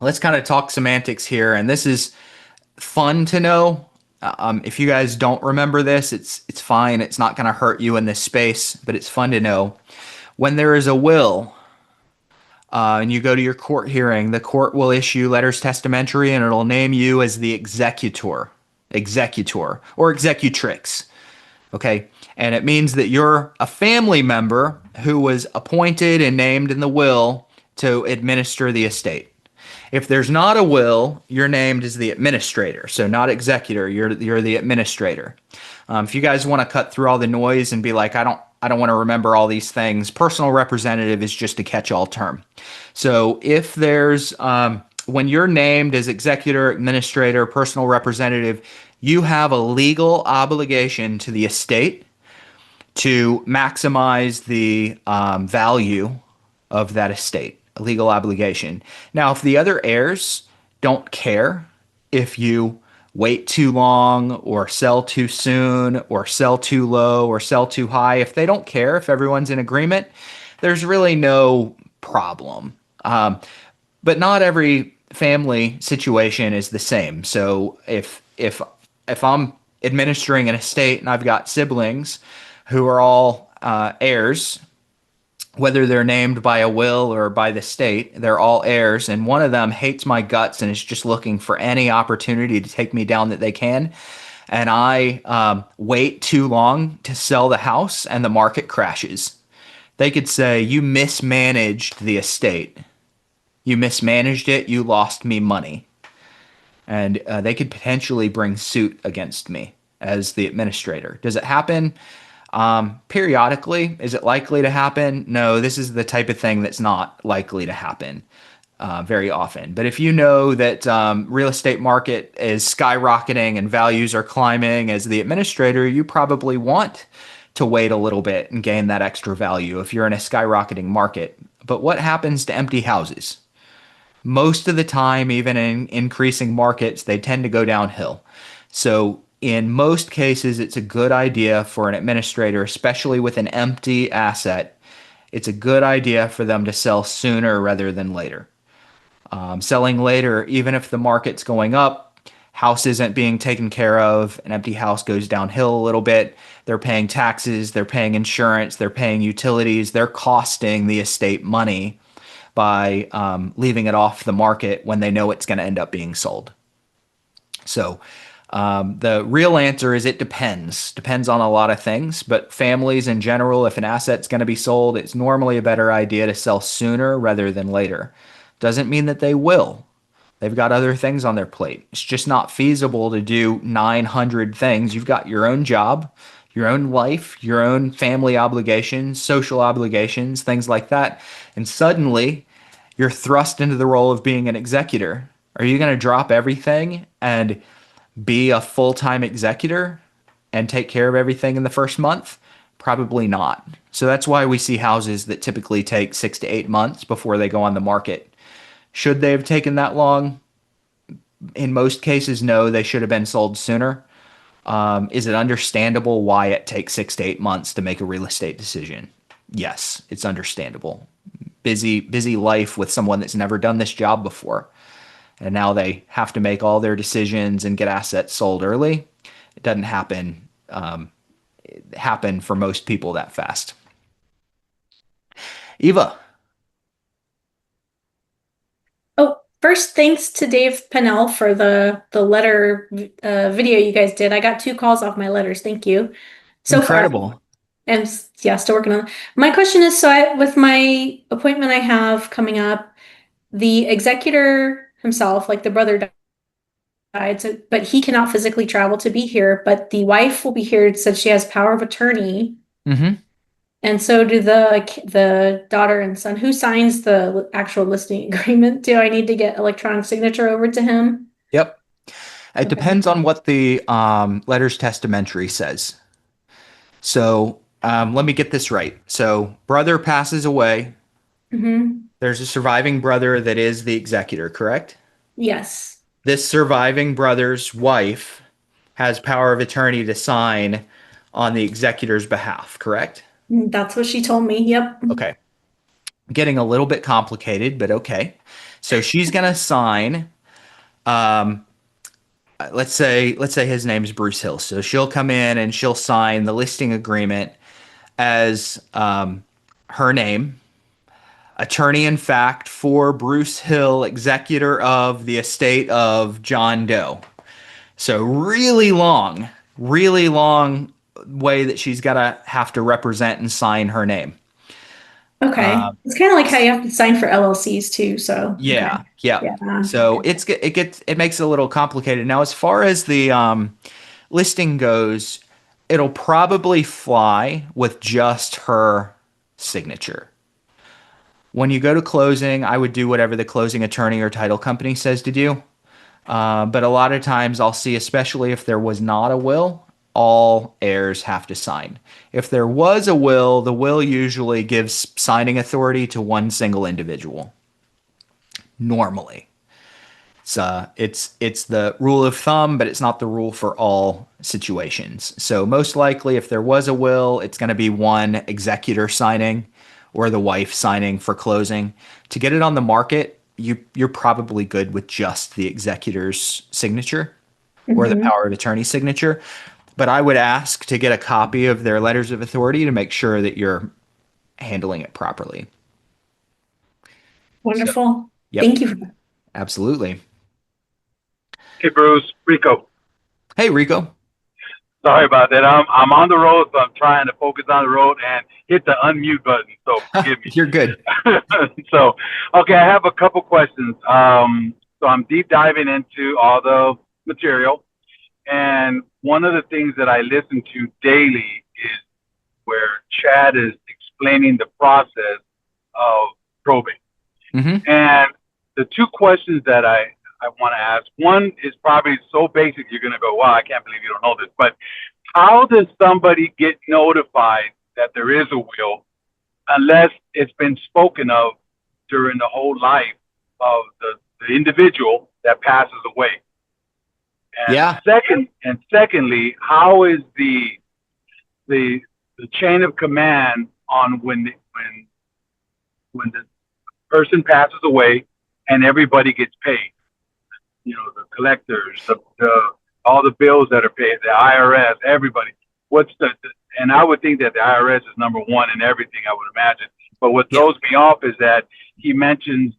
let's kind of talk semantics here, and this is fun to know. If you guys don't remember this, it's fine. It's not going to hurt you in this space, but it's fun to know. When there is a will, and you go to your court hearing, the court will issue letters testamentary and it'll name you as the executor or executrix. Okay. And it means that you're a family member who was appointed and named in the will to administer the estate. If there's not a will, you're named as the administrator. So not executor, you're the administrator. If you guys want to cut through all the noise and be like, I don't want to remember all these things, personal representative is just a catch-all term. So if there's, when you're named as executor, administrator, personal representative, you have a legal obligation to the estate to maximize the value of that estate, a legal obligation. Now, if the other heirs don't care if you wait too long or sell too soon or sell too low or sell too high, if they don't care, if everyone's in agreement, there's really no problem. But not every family situation is the same. So if I'm administering an estate and I've got siblings who are all heirs, whether they're named by a will or by the state, they're all heirs, and one of them hates my guts and is just looking for any opportunity to take me down that they can, and I wait too long to sell the house and the market crashes, they could say, you mismanaged the estate. You mismanaged it. You lost me money. And they could potentially bring suit against me as the administrator. Does it happen? Periodically. Is it likely to happen? No, this is the type of thing that's not likely to happen very often. But if you know that real estate market is skyrocketing and values are climbing as the administrator, you probably want to wait a little bit and gain that extra value if you're in a skyrocketing market. But what happens to empty houses? Most of the time, even in increasing markets, they tend to go downhill. So in most cases, it's a good idea for an administrator, especially with an empty asset, it's a good idea for them to sell sooner rather than later. Selling later, even if the market's going up, house isn't being taken care of, an empty house goes downhill a little bit. They're paying taxes, they're paying insurance, they're paying utilities, they're costing the estate money by leaving it off the market when they know it's going to end up being sold. So the real answer is it depends. Depends on a lot of things, but families in general, if an asset's going to be sold, it's normally a better idea to sell sooner rather than later. Doesn't mean that they will. They've got other things on their plate. It's just not feasible to do 900 things. You've got your own job, your own life, your own family obligations, social obligations, things like that. And suddenly you're thrust into the role of being an executor. Are you going to drop everything and be a full-time executor and take care of everything in the first month? Probably not. So that's why we see houses that typically take 6 to 8 months before they go on the market. Should they have taken that long? In most cases, no, they should have been sold sooner. Is it understandable why it takes 6 to 8 months to make a real estate decision? Yes, it's understandable. Busy life with someone that's never done this job before. And now they have to make all their decisions and get assets sold early. It doesn't happen for most people that fast. Eva. Oh, first, thanks to Dave Pennell for the letter video you guys did. I got 2 calls off my letters. Thank you. So Incredible. far. And yeah, still working on it. My question is, with my appointment I have coming up, the executor himself, like the brother died, but he cannot physically travel to be here, but the wife will be here, said she has power of attorney. Mm-hmm. And so do the daughter and son. Who signs the actual listing agreement? Do I need to get electronic signature over to him? Yep. It depends on what the Letters Testamentary says. So let me get this right. So brother passes away. Mm-hmm. There's a surviving brother that is the executor, correct? Yes. This surviving brother's wife has power of attorney to sign on the executor's behalf, correct? That's what she told me. Yep. Okay. Getting a little bit complicated, but okay. So she's going to sign, let's say his name's Bruce Hill. So she'll come in and she'll sign the listing agreement as her name, attorney in fact for Bruce Hill, executor of the estate of John Doe. So really long way that she's got to have to represent and sign her name. Okay. It's kind of like how you have to sign for LLCs too. So Yeah, okay. yeah. So it makes it a little complicated. Now, as far as the listing goes, it'll probably fly with just her signature. When you go to closing, I would do whatever the closing attorney or title company says to do. But a lot of times I'll see, especially if there was not a will, all heirs have to sign. If there was a will, the will usually gives signing authority to one single individual. Normally. It's the rule of thumb, but it's not the rule for all situations. So most likely if there was a will, it's going to be one executor signing or the wife signing for closing. To get it on the market, you're probably good with just the executor's signature or the power of attorney signature. But I would ask to get a copy of their letters of authority to make sure that you're handling it properly. Wonderful. So, yep. Thank you for that. Absolutely. Hey, Bruce, Rico. Hey, Rico. Sorry about that. I'm on the road, so I'm trying to focus on the road and hit the unmute button. So forgive me. You're good. So, okay, I have a couple questions. So I'm deep diving into all the material, and one of the things that I listen to daily is where Chad is explaining the process of probate. Mm-hmm. And the 2 questions that I want to ask, one is probably so basic, you're going to go, wow, I can't believe you don't know this. But how does somebody get notified that there is a will unless it's been spoken of during the whole life of the individual that passes away? And Yeah. secondly, how is the chain of command on when when the person passes away and everybody gets paid. You know, the collectors, all the bills that are paid, the IRS, everybody. And I would think that the IRS is number one in everything, I would imagine. But what throws me off is that he mentions,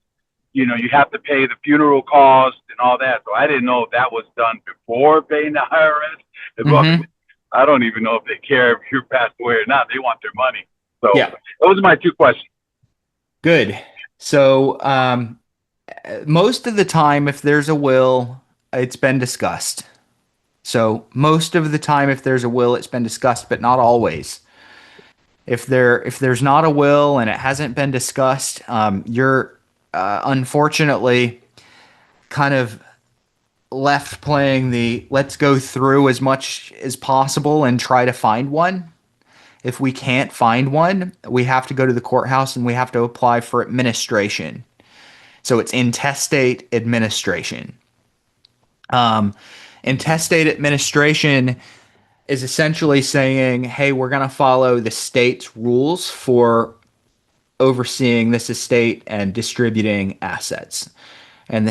you know, you have to pay the funeral cost and all that. So I didn't know if that was done before paying the IRS. Mhm. I don't even know if they care if you're passed away or not. They want their money. So Yeah. those are my two questions. Good. So, most of the time, if there's a will, it's been discussed. So most of the time, if there's a will, it's been discussed, but not always. If there's not a will and it hasn't been discussed, you're unfortunately kind of left playing the let's go through as much as possible and try to find one. If we can't find one, we have to go to the courthouse and we have to apply for administration. So it's intestate administration. Intestate administration is essentially saying, hey, we're going to follow the state's rules for overseeing this estate and distributing assets. And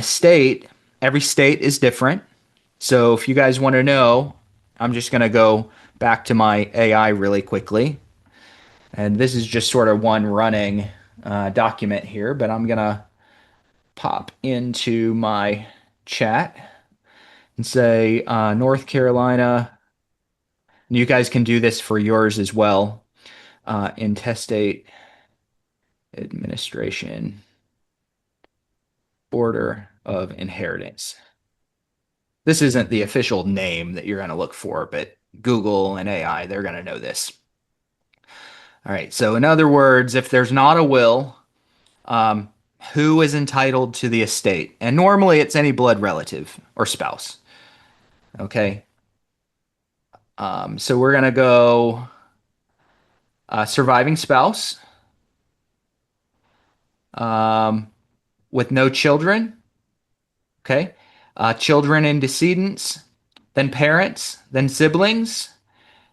every state is different. So if you guys want to know, I'm just going to go back to my AI really quickly. And this is just sort of one running document here, but I'm going to pop into my chat and say North Carolina. And you guys can do this for yours as well. Intestate administration, order of inheritance. This isn't the official name that you're going to look for, but Google and AI, they're going to know this. All right. So in other words, if there's not a will, who is entitled to the estate? And normally it's any blood relative or spouse. Okay. So we're going to go surviving spouse with no children. Okay. Children and decedents, then parents, then siblings,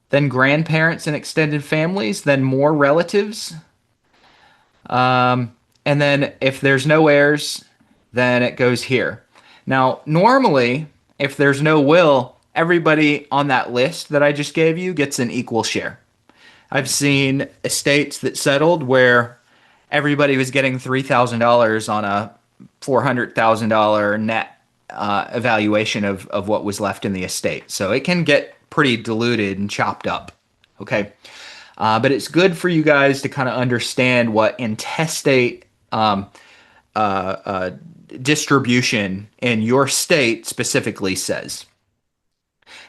then grandparents and extended families, then more relatives. And then if there's no heirs, then it goes here. Now, normally, if there's no will, everybody on that list that I just gave you gets an equal share. I've seen estates that settled where everybody was getting $3,000 on a $400,000 net evaluation of what was left in the estate. So it can get pretty diluted and chopped up. Okay. But it's good for you guys to kind of understand what intestate distribution in your state specifically says.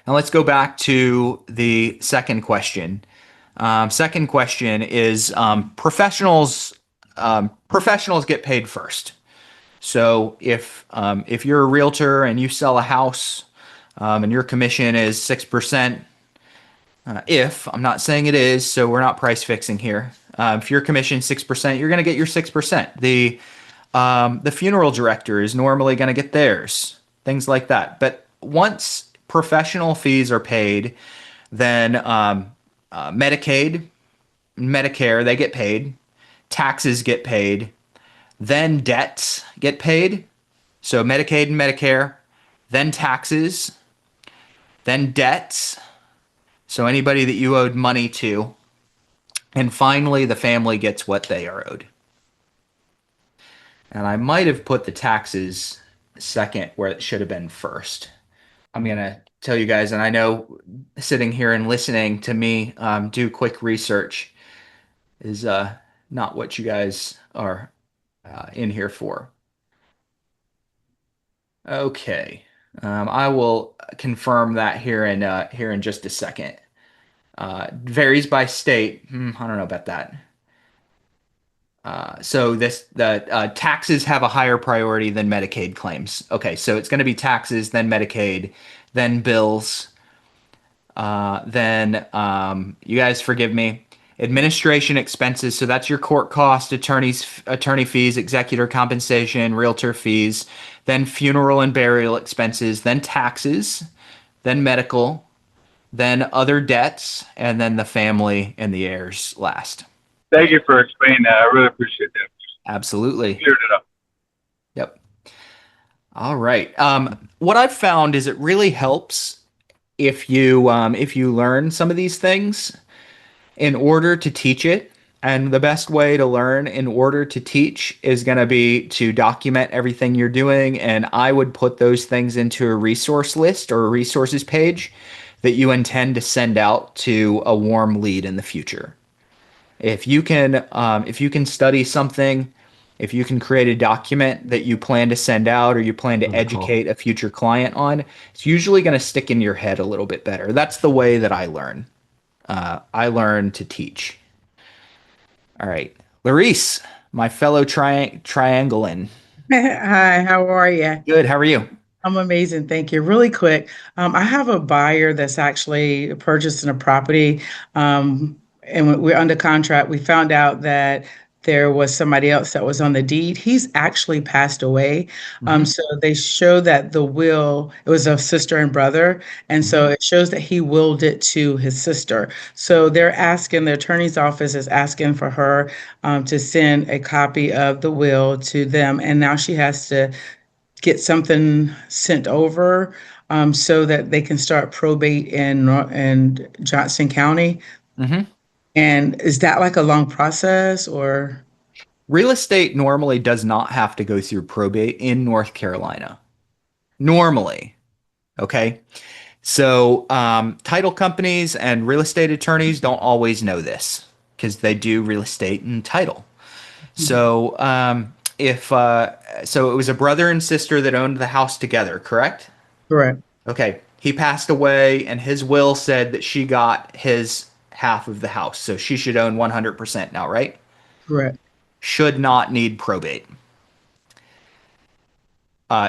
Now let's go back to the second question. Second question is professionals get paid first. So if you're a realtor and you sell a house and your commission is 6%, I'm not saying it is, so we're not price fixing here. If your commission is 6%, you're going to get your 6%. The funeral director is normally going to get theirs, things like that. But once professional fees are paid, then Medicaid, Medicare, they get paid. Taxes get paid. Then debts get paid. So Medicaid and Medicare, then taxes, then debts. So anybody that you owed money to. And finally, the family gets what they are owed. And I might have put the taxes second where it should have been first. I'm going to tell you guys, and I know sitting here and listening to me do quick research is not what you guys are in here for. Okay. I will confirm that here in just a second. Varies by state. I don't know about that. So the taxes have a higher priority than Medicaid claims. Okay, so it's going to be taxes, then Medicaid, then bills, then you guys forgive me. Administration expenses. So that's your court cost, attorney fees, executor compensation, realtor fees, then funeral and burial expenses, then taxes, then medical, then other debts, and then the family and the heirs last. Thank you for explaining that. I really appreciate that. Absolutely. Cleared it up. Yep. All right. What I've found is it really helps if you learn some of these things in order to teach it. And the best way to learn in order to teach is going to be to document everything you're doing. And I would put those things into a resource list or a resources page that you intend to send out to a warm lead in the future. If you can study something, if you can create a document that you plan to send out or you plan to educate a future client on, it's usually going to stick in your head a little bit better. That's the way that I learn. I learn to teach. All right. Larice, my fellow triangulin. Hi, how are you? Good. How are you? I'm amazing, thank you. Really quick, I have a buyer that's actually purchasing a property, and we're under contract. We found out that there was somebody else that was on the deed. He's actually passed away. So they show that the will, it was a sister and brother, and so it shows that he willed it to his sister. So they're asking, the attorney's office is asking for her to send a copy of the will to them, and now she has to get something sent over so that they can start probate in Johnson County. hmm And is that like a long process or? Real estate normally does not have to go through probate in North Carolina. Normally. Okay. So, title companies and real estate attorneys don't always know this because they do real estate and title. So, so it was a brother and sister that owned the house together, correct? Correct. Okay. He passed away and his will said that she got his half of the house. So she should own 100% now, right? Correct. Should not need probate.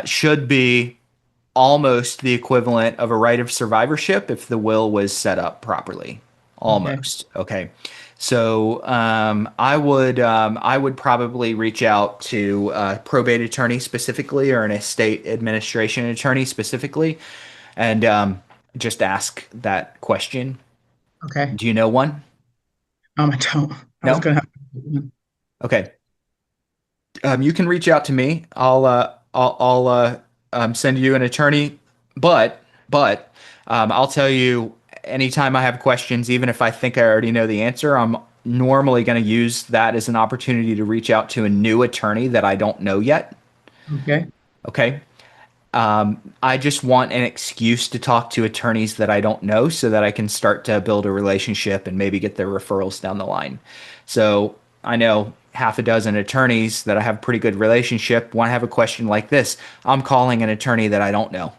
Should be almost the equivalent of a right of survivorship if the will was set up properly. Almost. Okay. So I would probably reach out to a probate attorney specifically or an estate administration attorney specifically and just ask that question. Okay. Do you know one? I don't. I was No? gonna have. Okay. You can reach out to me. I'll send you an attorney, but I'll tell you anytime I have questions, even if I think I already know the answer, I'm normally going to use that as an opportunity to reach out to a new attorney that I don't know yet. Okay. Okay. I just want an excuse to talk to attorneys that I don't know so that I can start to build a relationship and maybe get their referrals down the line. So I know half a dozen attorneys that I have a pretty good relationship. When I have a question like this, I'm calling an attorney that I don't know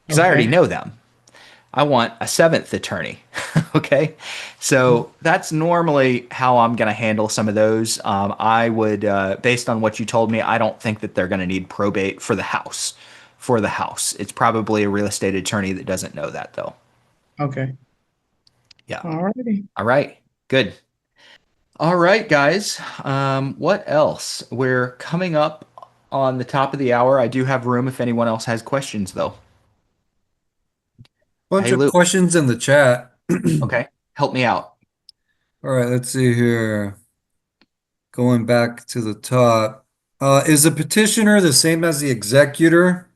because I already Okay. know them. I want a seventh attorney. Okay. So that's normally how I'm going to handle some of those. I would, based on what you told me, I don't think that they're going to need probate for the house. For the house. It's probably a real estate attorney that doesn't know that though. Okay. Yeah. All righty. All right. Good. All right, guys. What else? We're coming up on the top of the hour. I do have room if anyone else has questions though. Bunch Hey, of Luke. questions in the chat. Okay. Help me out. All right, let's see here. Going back to the top. Is the petitioner the same as the executor?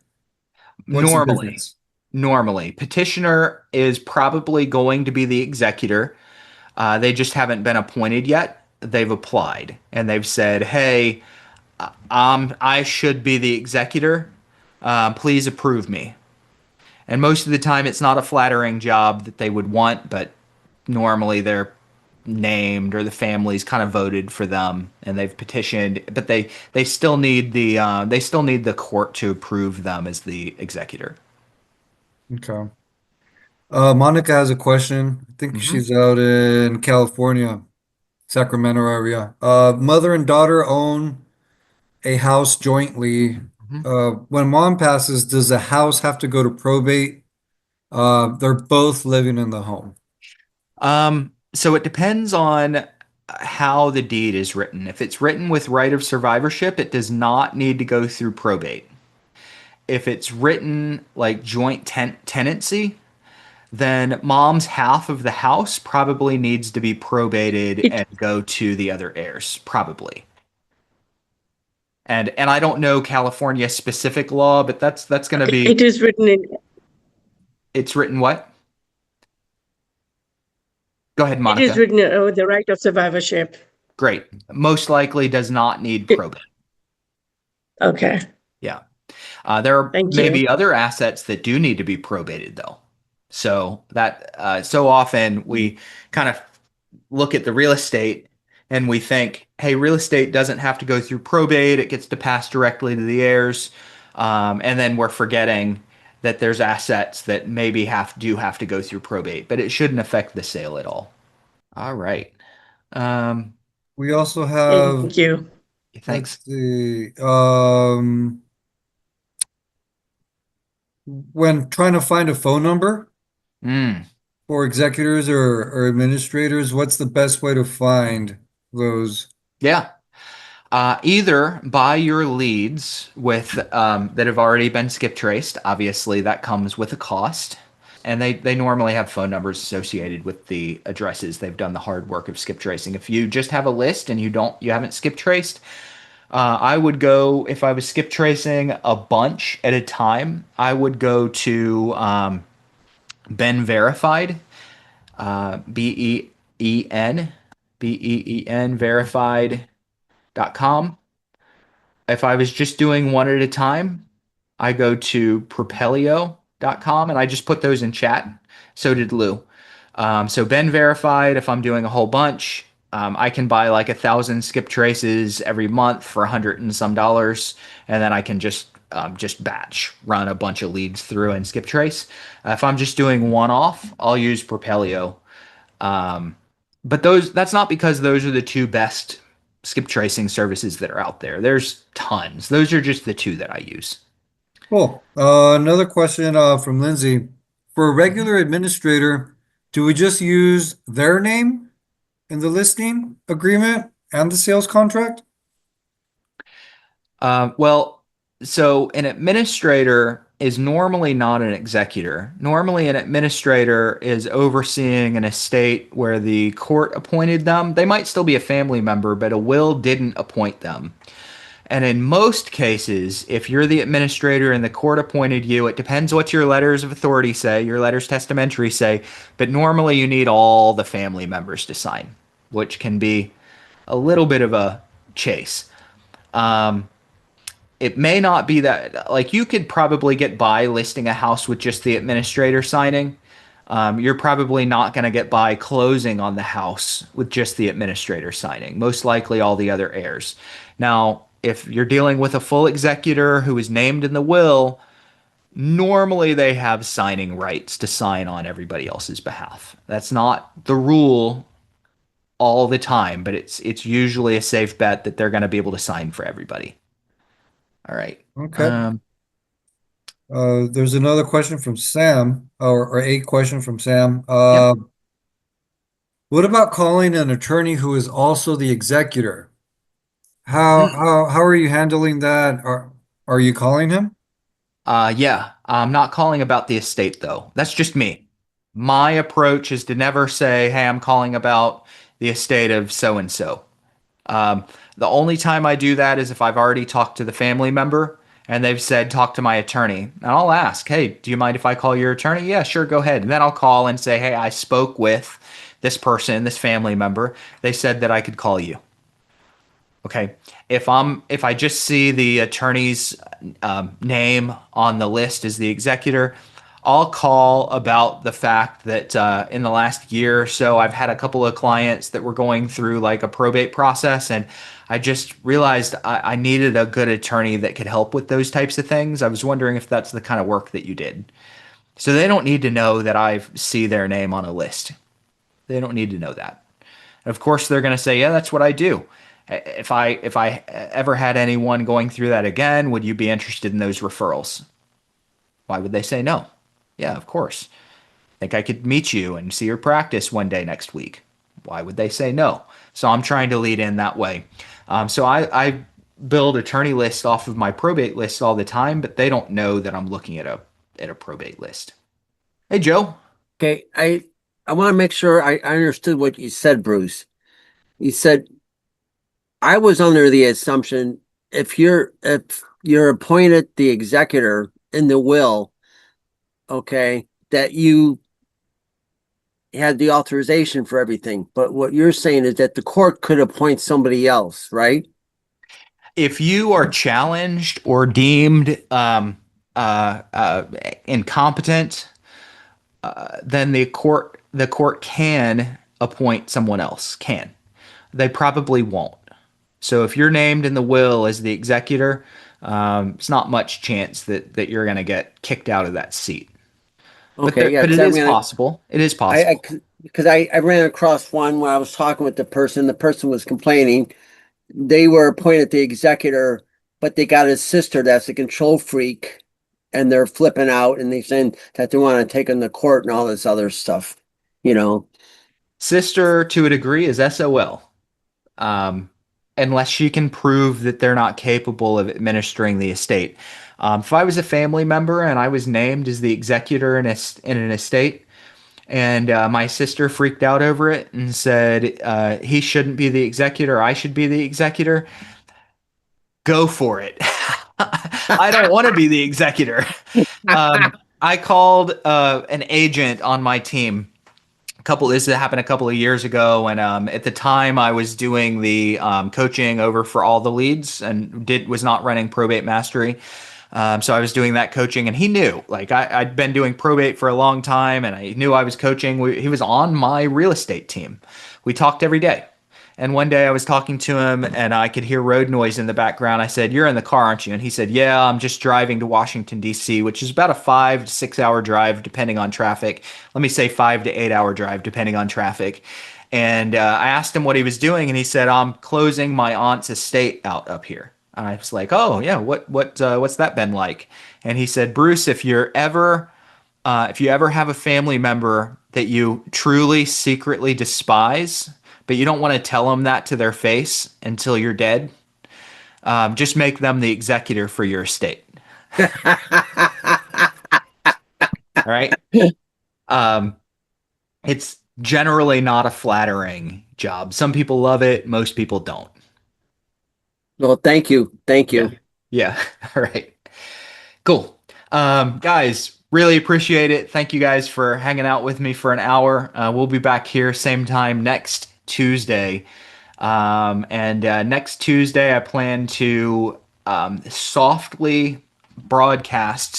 What's the Normally. difference? Normally, petitioner is probably going to be the executor. They just haven't been appointed yet. They've applied and they've said, "Hey, I should be the executor. Please approve me." And most of the time, it's not a flattering job that they would want, but normally they're named or the family's kind of voted for them and they've petitioned, but they still need the court to approve them as the executor. Okay. Monica has a question. I think Mhm. she's out in California, Sacramento area. Mother and daughter own a house jointly. Mhm. When mom passes, does the house have to go to probate? They're both living in the home. So it depends on how the deed is written. If it's written with right of survivorship, it does not need to go through probate. If it's written like joint tenancy, then mom's half of the house probably needs to be probated and go to the other heirs, probably. And I don't know California specific law, but that's going to be, It is written in, it's written what? Go ahead, it is Monica. written, the right of survivorship. Great. Most likely does not need probate. Okay, Yeah. There are Thank maybe you. other assets that do need to be probated though. So that so often we kind of look at the real estate and we think, hey, real estate doesn't have to go through probate. It gets to pass directly to the heirs. And then we're forgetting that there's assets that maybe do have to go through probate, but it shouldn't affect the sale at all. All right. We also have, Thank you. Thanks. let's see, when trying to find a phone number Mm. for executors or administrators, what's the best way to find those? Yeah. Either buy your leads with that have already been skip traced. Obviously, that comes with a cost, and they normally have phone numbers associated with the addresses. They've done the hard work of skip tracing. If you just have a list and you haven't skip traced, I would go, if I was skip tracing a bunch at a time, I would go to Ben Verified, BEEN, BEEN verified.com. If I was just doing one at a time, I go to propelio.com and I just put those in chat. So did Lou. So Ben Verified, if I'm doing a whole bunch, I can buy like 1,000 skip traces every month for $100 and some, and then I can just batch run a bunch of leads through and skip trace. If I'm just doing one off, I'll use Propelio. But that's not because those are the two best skip tracing services that are out there. There's tons. Those are just the two that I use. Cool. Another question from Lindsay. For a regular administrator, do we just use their name in the listing agreement and the sales contract? Well, so an administrator is normally not an executor. Normally, an administrator is overseeing an estate where the court appointed them. They might still be a family member, but a will didn't appoint them. And in most cases, if you're the administrator and the court appointed you, it depends what your letters of authority say, your letters testamentary say, but normally you need all the family members to sign, which can be a little bit of a chase. It may not be that, like, you could probably get by listing a house with just the administrator signing. You're probably not going to get by closing on the house with just the administrator signing, most likely all the other heirs. Now, if you're dealing with a full executor who is named in the will, normally they have signing rights to sign on everybody else's behalf. That's not the rule all the time, but it's usually a safe bet that they're going to be able to sign for everybody. All right. Okay. There's another question from Sam, or a question from Sam. What about calling an attorney who is also the executor? How are you handling that? Are you calling him? Yeah, I'm not calling about the estate though. That's just me. My approach is to never say, "Hey, I'm calling about the estate of so and so." The only time I do that is if I've already talked to the family member and they've said, talk to my attorney. And I'll ask, hey, do you mind if I call your attorney? Yeah, sure, go ahead. And then I'll call and say, hey, I spoke with this person, this family member. They said that I could call you. Okay. If I just see the attorney's name on the list as the executor, I'll call about the fact that in the last year or so, I've had a couple of clients that were going through like a probate process, and I just realized I needed a good attorney that could help with those types of things. I was wondering if that's the kind of work that you did. So they don't need to know that I see their name on a list. They don't need to know that. And of course, they're going to say, yeah, that's what I do. If I ever had anyone going through that again, would you be interested in those referrals? Why would they say no? Yeah, of course. Think I could meet you and see your practice one day next week? Why would they say no? So I'm trying to lead in that way. So I build attorney lists off of my probate list all the time, but they don't know that I'm looking at a probate list. Hey, Joe. Okay, I want to make sure I understood what you said, Bruce. You said I was under the assumption if you're appointed the executor in the will, okay, that you had the authorization for everything, but what you're saying is that the court could appoint somebody else, right? If you are challenged or deemed incompetent, then the court can appoint someone else. Can. They probably won't. So if you're named in the will as the executor, it's not much chance that you're going to get kicked out of that seat. Okay, yeah, But it because is possible. It is possible. because I ran across one where I was talking with the person was complaining. They were appointed the executor, but they got his sister that's a control freak, and they're flipping out and they saying that they want to take him to court and all this other stuff, you know. Sister, to a degree, is SOL. Unless she can prove that they're not capable of administering the estate. If I was a family member and I was named as the executor in an estate, and my sister freaked out over it and said he shouldn't be the executor, I should be the executor, go for it. I don't want to be the executor. I called an agent on my team. This happened a couple of years ago, and at the time I was doing the coaching over for all the leads and was not running Probate Mastery. So I was doing that coaching, and he knew, like, I'd been doing probate for a long time, and I knew I was coaching. He was on my real estate team. We talked every day. And one day I was talking to him and I could hear road noise in the background. I said, "You're in the car, aren't you?" And he said, "Yeah, I'm just driving to Washington, D.C., which is about a 5 to 6 hour drive, depending on traffic. Let me say 5 to 8 hour drive, depending on traffic." And I asked him what he was doing, and he said, "I'm closing my aunt's estate out up here." And I was like, "Oh yeah, what's that been like?" And he said, "Bruce, if you ever have a family member that you truly secretly despise, but you don't want to tell them that to their face until you're dead, just make them the executor for your estate." All right. It's generally not a flattering job. Some people love it. Most people don't. Well, thank you. Thank you. Yeah. All right. Cool. Guys, really appreciate it. Thank you guys for hanging out with me for an hour. We'll be back here same time next Tuesday. And next Tuesday, I plan to soft broadcast,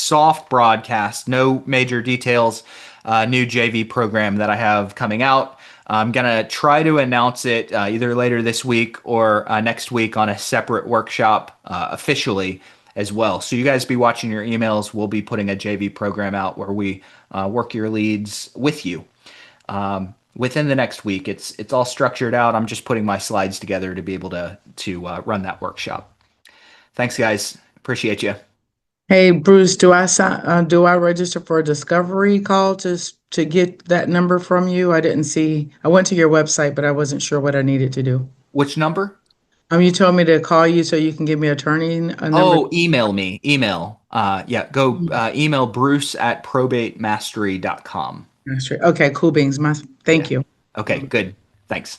no major details, new JV program that I have coming out. I'm going to try to announce it either later this week or next week on a separate workshop officially as well. So you guys be watching your emails. We'll be putting a JV program out where we work your leads with you. Within the next week, it's all structured out. I'm just putting my slides together to be able to run that workshop. Thanks, guys. Appreciate you. Hey, Bruce, do I register for a discovery call to get that number from you? I didn't see. I went to your website, but I wasn't sure what I needed to do. Which number? You told me to call you so you can give me attorney number. Oh, email me. Email. Go email Bruce@probatemastery.com. Okay, cool beans. Thank you. Okay, good. Thanks.